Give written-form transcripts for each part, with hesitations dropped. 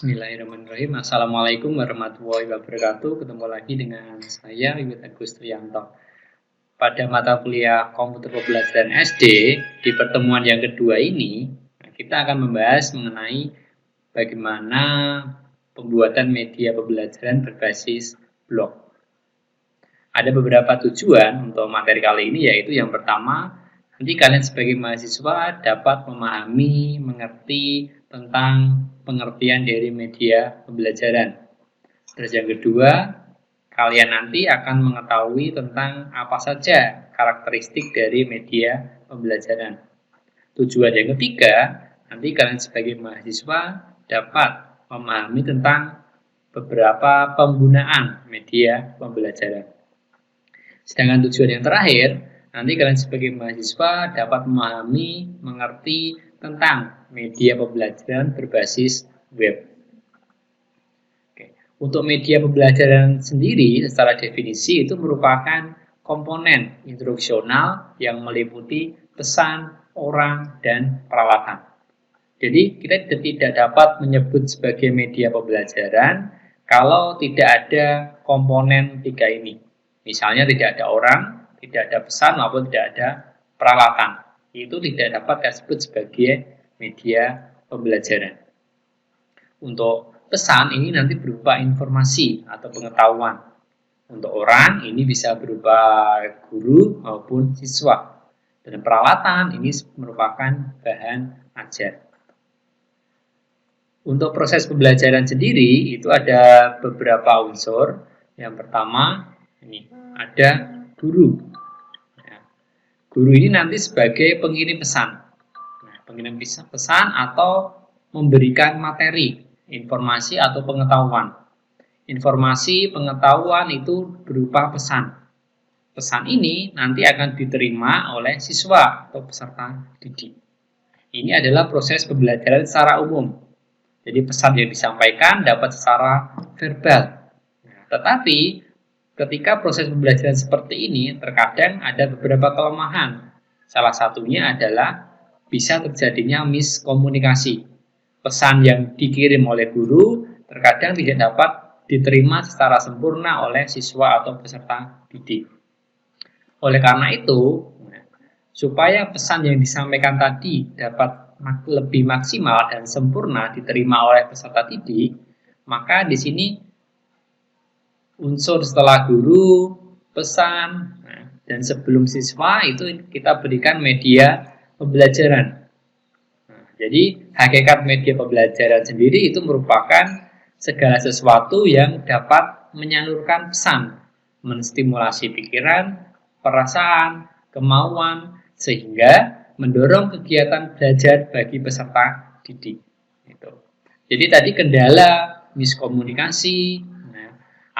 Bismillahirrahmanirrahim. Assalamualaikum warahmatullahi wabarakatuh. Ketemu lagi dengan saya, Wiwit Agus Triyanto. Pada mata kuliah Komputer Pembelajaran SD, di pertemuan yang kedua ini, kita akan membahas mengenai bagaimana pembuatan media pembelajaran berbasis blog. Ada beberapa tujuan untuk materi kali ini, yaitu yang pertama, nanti kalian sebagai mahasiswa dapat memahami, mengerti tentang pengertian dari media pembelajaran. Terus yang kedua, kalian nanti akan mengetahui tentang apa saja karakteristik dari media pembelajaran. Tujuan yang ketiga, nanti kalian sebagai mahasiswa dapat memahami tentang beberapa penggunaan media pembelajaran. Sedangkan tujuan yang terakhir, nanti kalian sebagai mahasiswa dapat memahami, mengerti tentang media pembelajaran berbasis web. Oke. Untuk media pembelajaran sendiri, secara definisi itu merupakan komponen instruksional yang meliputi pesan, orang, dan peralatan. Jadi kita tidak dapat menyebut sebagai media pembelajaran kalau tidak ada komponen tiga ini. Misalnya tidak ada orang, tidak ada pesan, maupun tidak ada peralatan. Itu tidak dapat disebut sebagai media pembelajaran. Untuk pesan ini nanti berupa informasi atau pengetahuan. Untuk orang ini bisa berupa guru maupun siswa. Dan peralatan ini merupakan bahan ajar. Untuk proses pembelajaran sendiri itu ada beberapa unsur. Yang pertama ini ada guru. Guru ini nanti sebagai pengirim pesan. Pengirim pesan atau memberikan materi, informasi atau pengetahuan. Informasi, pengetahuan itu berupa pesan. Pesan ini nanti akan diterima oleh siswa atau peserta didik. Ini adalah proses pembelajaran secara umum. Jadi pesan yang disampaikan dapat secara verbal. Tetapi ketika proses pembelajaran seperti ini, terkadang ada beberapa kelemahan. Salah satunya adalah bisa terjadinya miskomunikasi. Pesan yang dikirim oleh guru terkadang tidak dapat diterima secara sempurna oleh siswa atau peserta didik. Oleh karena itu, supaya pesan yang disampaikan tadi dapat lebih maksimal dan sempurna diterima oleh peserta didik, maka di sini unsur setelah guru, pesan, dan sebelum siswa itu kita berikan media pembelajaran. Jadi hakikat media pembelajaran sendiri itu merupakan segala sesuatu yang dapat menyalurkan pesan, menstimulasi pikiran, perasaan, kemauan, sehingga mendorong kegiatan belajar bagi peserta didik. Jadi tadi kendala miskomunikasi,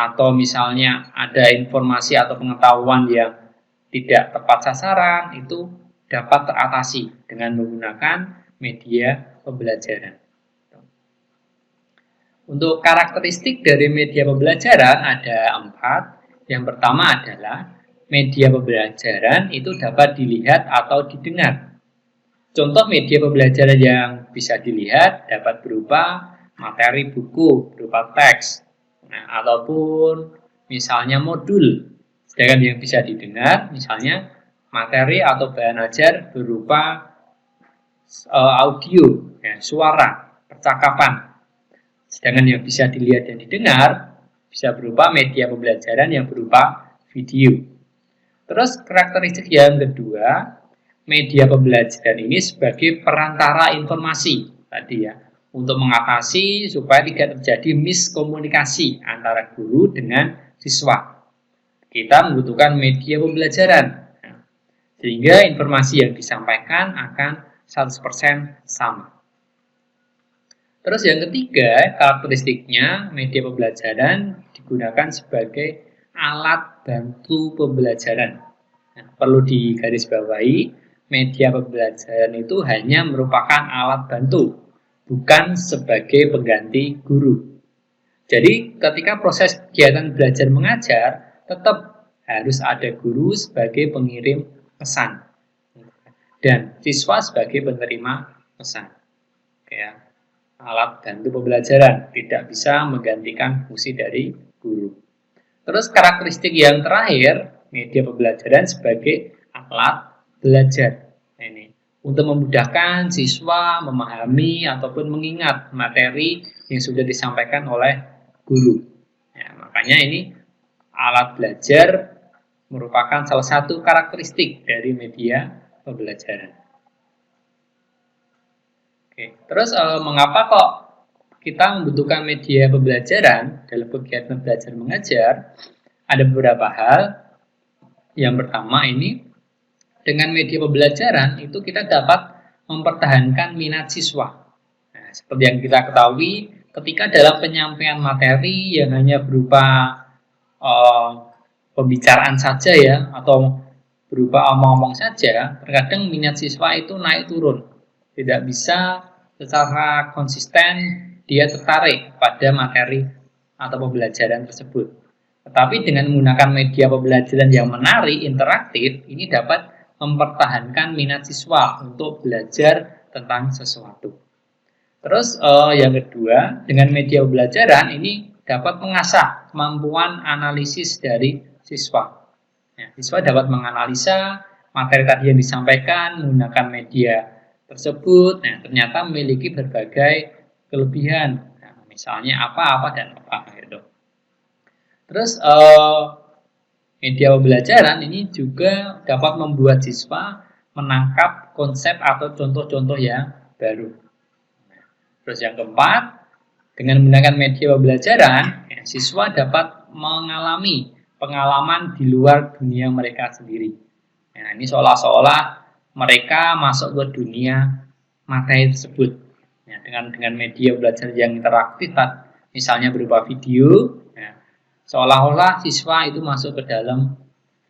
atau misalnya ada informasi atau pengetahuan yang tidak tepat sasaran, itu dapat teratasi dengan menggunakan media pembelajaran. Untuk karakteristik dari media pembelajaran ada 4. Yang pertama adalah media pembelajaran itu dapat dilihat atau didengar. Contoh media pembelajaran yang bisa dilihat dapat berupa materi buku, berupa teks, ataupun misalnya modul. Sedangkan yang bisa didengar misalnya materi atau bahan ajar berupa audio, suara, percakapan. Sedangkan yang bisa dilihat dan didengar bisa berupa media pembelajaran yang berupa video. Terus karakteristik yang kedua, media pembelajaran ini sebagai perantara informasi tadi ya, untuk mengatasi supaya tidak terjadi miskomunikasi antara guru dengan siswa. Kita membutuhkan media pembelajaran sehingga informasi yang disampaikan akan 100% sama. Terus yang ketiga, karakteristiknya media pembelajaran digunakan sebagai alat bantu pembelajaran. Perlu digarisbawahi, media pembelajaran itu hanya merupakan alat bantu, bukan sebagai pengganti guru. Jadi ketika proses kegiatan belajar mengajar, tetap harus ada guru sebagai pengirim pesan dan siswa sebagai penerima pesan. alat bantu pembelajaran, tidak bisa menggantikan fungsi dari guru. Terus karakteristik yang terakhir, media pembelajaran sebagai alat belajar. Ini untuk memudahkan siswa memahami ataupun mengingat materi yang sudah disampaikan oleh guru. Ya, makanya ini alat belajar merupakan salah satu karakteristik dari media pembelajaran. Oke, terus mengapa kok kita membutuhkan media pembelajaran dalam kegiatan belajar mengajar? Ada beberapa hal. Yang pertama ini, dengan media pembelajaran itu kita dapat mempertahankan minat siswa. Nah, seperti yang kita ketahui, ketika dalam penyampaian materi yang hanya berupa pembicaraan saja ya, atau berupa omong-omong saja, terkadang minat siswa itu naik turun. Tidak bisa secara konsisten dia tertarik pada materi atau pembelajaran tersebut. Tetapi dengan menggunakan media pembelajaran yang menarik, interaktif, ini dapat mempertahankan minat siswa untuk belajar tentang sesuatu. Terus yang kedua, dengan media pembelajaran ini dapat mengasah kemampuan analisis dari siswa. Ya, siswa dapat menganalisa materi tadi yang disampaikan menggunakan media tersebut. Nah, ternyata memiliki berbagai kelebihan. Nah, misalnya apa dan apa gitu. Terus media pembelajaran ini juga dapat membuat siswa menangkap konsep atau contoh-contoh yang baru. Terus yang keempat, dengan menggunakan media pembelajaran, ya, siswa dapat mengalami pengalaman di luar dunia mereka sendiri. Nah, ini seolah-olah mereka masuk ke dunia materi tersebut. Ya, dengan media belajar yang interaktif, misalnya berupa video, ya, seolah-olah siswa itu masuk ke dalam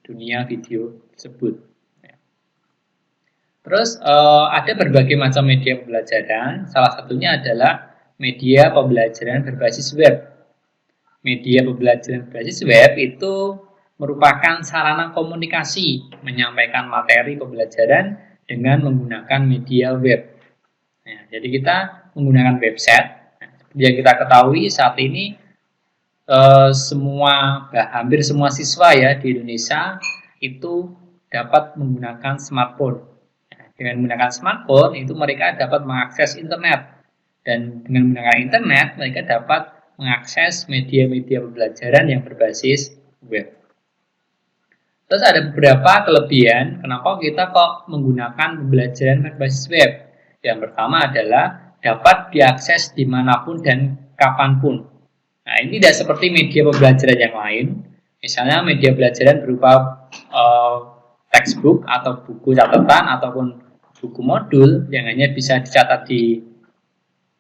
dunia video tersebut. Ya. Terus ada berbagai macam media pembelajaran, salah satunya adalah media pembelajaran berbasis web. Media pembelajaran berbasis web itu merupakan sarana komunikasi menyampaikan materi pembelajaran dengan menggunakan media web. Nah, jadi kita menggunakan website. Nah, yang kita ketahui saat ini hampir semua siswa ya di Indonesia itu dapat menggunakan smartphone. Nah, dengan menggunakan smartphone itu mereka dapat mengakses internet, dan dengan menggunakan internet mereka dapat mengakses media-media pembelajaran yang berbasis web. Terus ada beberapa kelebihan kenapa kita kok menggunakan pembelajaran berbasis web. Yang pertama adalah dapat diakses dimanapun dan kapanpun. Nah, ini tidak seperti media pembelajaran yang lain. Misalnya media pembelajaran berupa textbook atau buku catatan ataupun buku modul yang hanya bisa dicatat di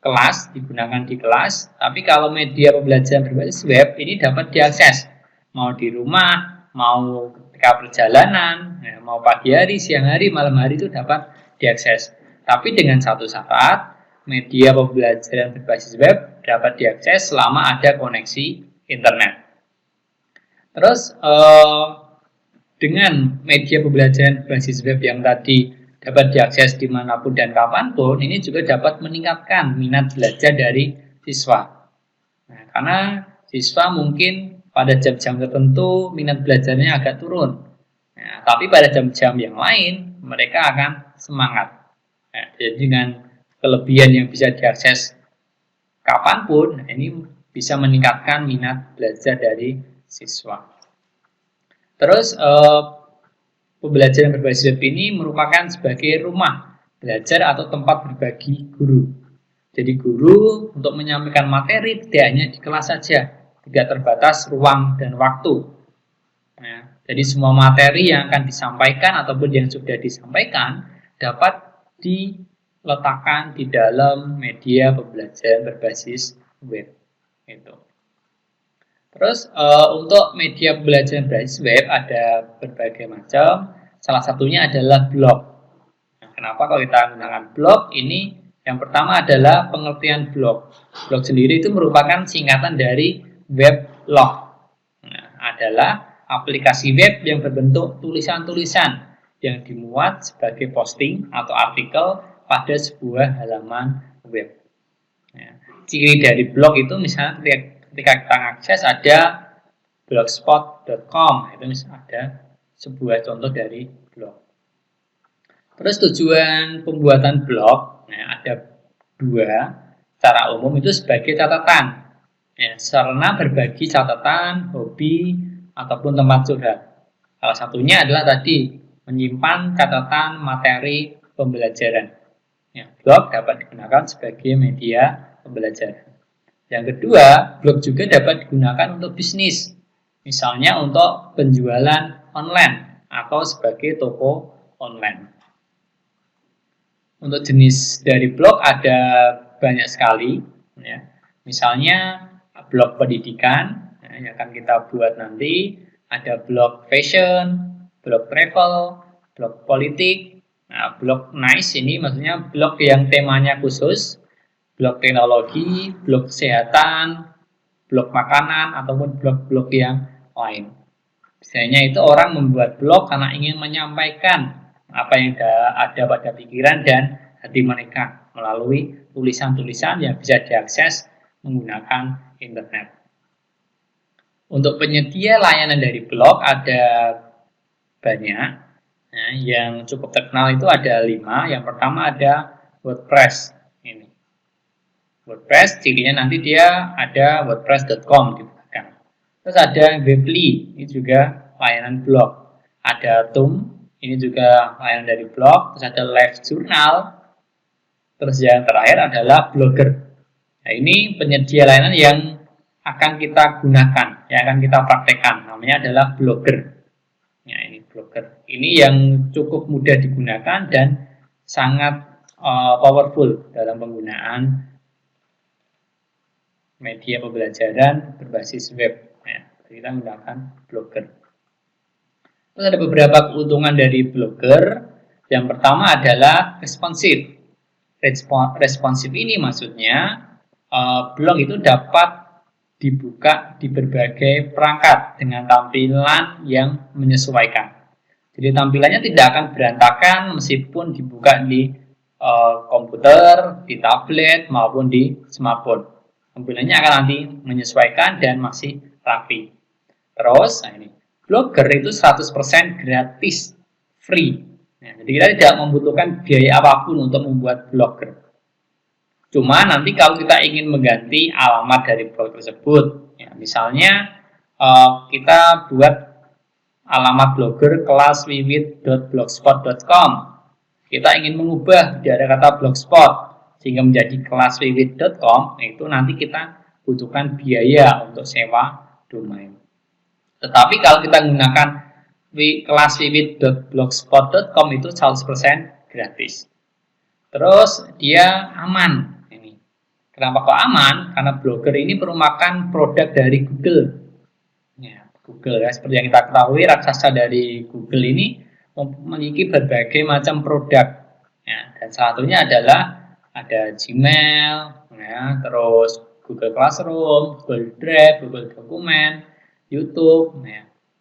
kelas, digunakan di kelas. Tapi kalau media pembelajaran berbasis web ini dapat diakses mau di rumah, mau ketika perjalanan, ya, mau pagi hari, siang hari, malam hari itu dapat diakses. Tapi dengan satu syarat, media pembelajaran berbasis web dapat diakses selama ada koneksi internet. Terus dengan media pembelajaran berbasis web yang tadi dapat diakses dimanapun dan kapanpun, ini juga dapat meningkatkan minat belajar dari siswa. Nah, karena siswa mungkin pada jam-jam tertentu minat belajarnya agak turun. Nah, tapi pada jam-jam yang lain mereka akan semangat. Nah, jadi dengan kelebihan yang bisa diakses kapanpun, nah ini bisa meningkatkan minat belajar dari siswa. Terus pembelajaran berbasis web ini merupakan sebagai rumah belajar atau tempat berbagi guru. Jadi guru untuk menyampaikan materi tidak hanya di kelas saja, tidak terbatas ruang dan waktu. Nah, jadi semua materi yang akan disampaikan ataupun yang sudah disampaikan dapat diletakkan di dalam media pembelajaran berbasis web. Itu. Terus untuk media pembelajaran berbasis web ada berbagai macam. Salah satunya adalah blog. Nah, kenapa kalau kita menggunakan blog ini? Yang pertama adalah pengertian blog. Blog sendiri itu merupakan singkatan dari weblog. Nah, adalah aplikasi web yang berbentuk tulisan-tulisan yang dimuat sebagai posting atau artikel pada sebuah halaman web. Ya. Ciri dari blog itu misalnya ketika kita akses ada blogspot.com, itu misalnya ada sebuah contoh dari blog. Terus tujuan pembuatan blog, ada dua. Secara umum itu sebagai catatan, sarana berbagi catatan, hobi, ataupun tempat curhat. Salah satunya adalah tadi menyimpan catatan materi pembelajaran. Blog dapat digunakan sebagai media pembelajaran. Yang kedua, blog juga dapat digunakan untuk bisnis, misalnya untuk penjualan online atau sebagai toko online. Untuk jenis dari blog ada banyak sekali, misalnya blog pendidikan yang akan kita buat nanti, ada blog fashion, blog travel, blog politik. Blog nice ini maksudnya blog yang temanya khusus, blog teknologi, blog kesehatan, blog makanan, ataupun blog-blog yang lain. Biasanya itu orang membuat blog karena ingin menyampaikan apa yang ada pada pikiran dan hati mereka melalui tulisan-tulisan yang bisa diakses menggunakan internet. Untuk penyedia layanan dari blog ada banyak. Yang cukup terkenal itu ada 5. Yang pertama ada WordPress. Ini WordPress, cirinya nanti dia ada wordpress.com di belakang. Terus ada Weebly, ini juga layanan blog. Ada Tum, ini juga layanan dari blog. Terus ada Live Journal. Terus yang terakhir adalah Blogger. Nah, ini penyedia layanan yang akan kita gunakan, yang akan kita praktekkan. Namanya adalah Blogger. Ini Blogger. Ini yang cukup mudah digunakan dan sangat powerful dalam penggunaan media pembelajaran berbasis web. Kita menggunakan Blogger. Terus ada beberapa keuntungan dari Blogger. Yang pertama adalah responsif. Responsif ini maksudnya blog itu dapat dibuka di berbagai perangkat dengan tampilan yang menyesuaikan. Jadi tampilannya tidak akan berantakan meskipun dibuka di komputer, di tablet maupun di smartphone. Tampilannya akan nanti menyesuaikan dan masih rapi. Terus, ini Blogger itu 100% gratis, free. Jadi kita tidak membutuhkan biaya apapun untuk membuat Blogger. Cuma nanti kalau kita ingin mengganti alamat dari blog tersebut, misalnya kita buat alamat Blogger kelaswiwit.blogspot.com. Kita ingin mengubah dari kata blogspot sehingga menjadi kelaswiwit.com, itu nanti kita butuhkan biaya untuk sewa domain. Tetapi kalau kita menggunakan kelaswiwit.blogspot.com itu 100% gratis. Terus dia aman. Kenapa kok aman? Karena Blogger ini merupakan produk dari Google. Google seperti yang kita ketahui, raksasa dari Google ini memiliki berbagai macam produk. Dan salah satunya adalah ada Gmail, terus Google Classroom, Google Drive, Google Dokumen, YouTube.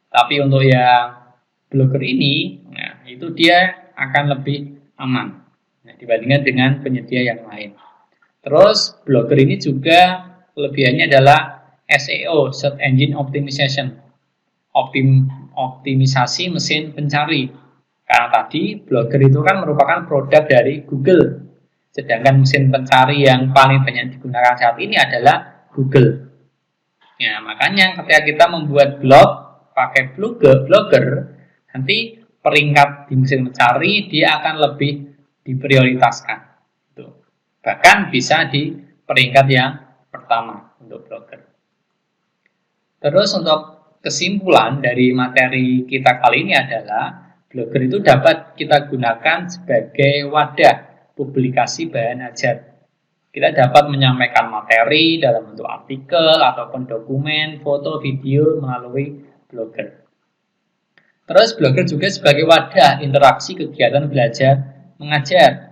Tapi untuk yang Blogger ini, itu dia akan lebih aman dibandingkan dengan penyedia yang lain. Terus Blogger ini juga kelebihannya adalah SEO, Search Engine Optimization, optimisasi mesin pencari. Karena tadi Blogger itu kan merupakan produk dari Google, sedangkan mesin pencari yang paling banyak digunakan saat ini adalah Google. Makanya ketika kita membuat blog pakai Blogger, nanti peringkat di mesin pencari dia akan lebih diprioritaskan. Bahkan bisa di peringkat yang pertama untuk Blogger. Terus untuk kesimpulan dari materi kita kali ini adalah Blogger itu dapat kita gunakan sebagai wadah publikasi bahan ajar. Kita dapat menyampaikan materi dalam bentuk artikel ataupun dokumen, foto, video melalui Blogger. Terus Blogger juga sebagai wadah interaksi kegiatan belajar mengajar.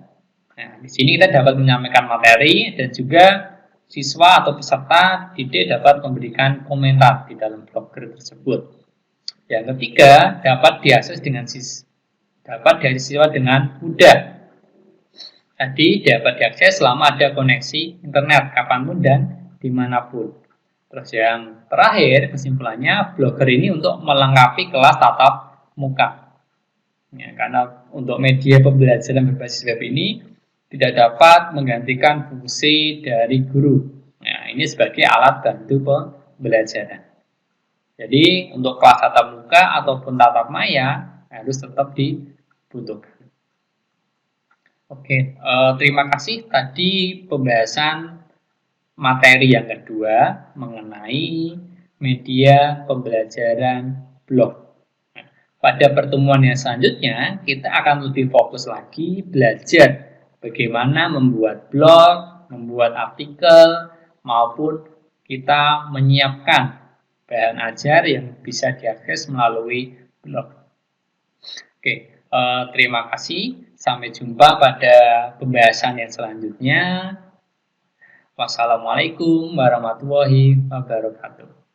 Di sini kita dapat menyampaikan materi dan juga siswa atau peserta didik dapat memberikan komentar di dalam Blogger tersebut. Yang ketiga, dapat diakses dengan siswa dengan mudah. Tadi dapat diakses selama ada koneksi internet kapanpun dan dimanapun. Terus yang terakhir kesimpulannya, Blogger ini untuk melengkapi kelas tatap muka. Ya, karena untuk media pembelajaran berbasis web ini tidak dapat menggantikan fungsi dari guru. Nah, ini sebagai alat bantu pembelajaran. Jadi untuk kelas tatap muka ataupun tatap maya harus tetap dibutuhkan. Oke, terima kasih tadi pembahasan materi yang kedua mengenai media pembelajaran blog. Nah, pada pertemuan yang selanjutnya kita akan lebih fokus lagi belajar bagaimana membuat blog, membuat artikel, maupun kita menyiapkan bahan ajar yang bisa diakses melalui blog. Oke, terima kasih. Sampai jumpa pada pembahasan yang selanjutnya. Wassalamualaikum warahmatullahi wabarakatuh.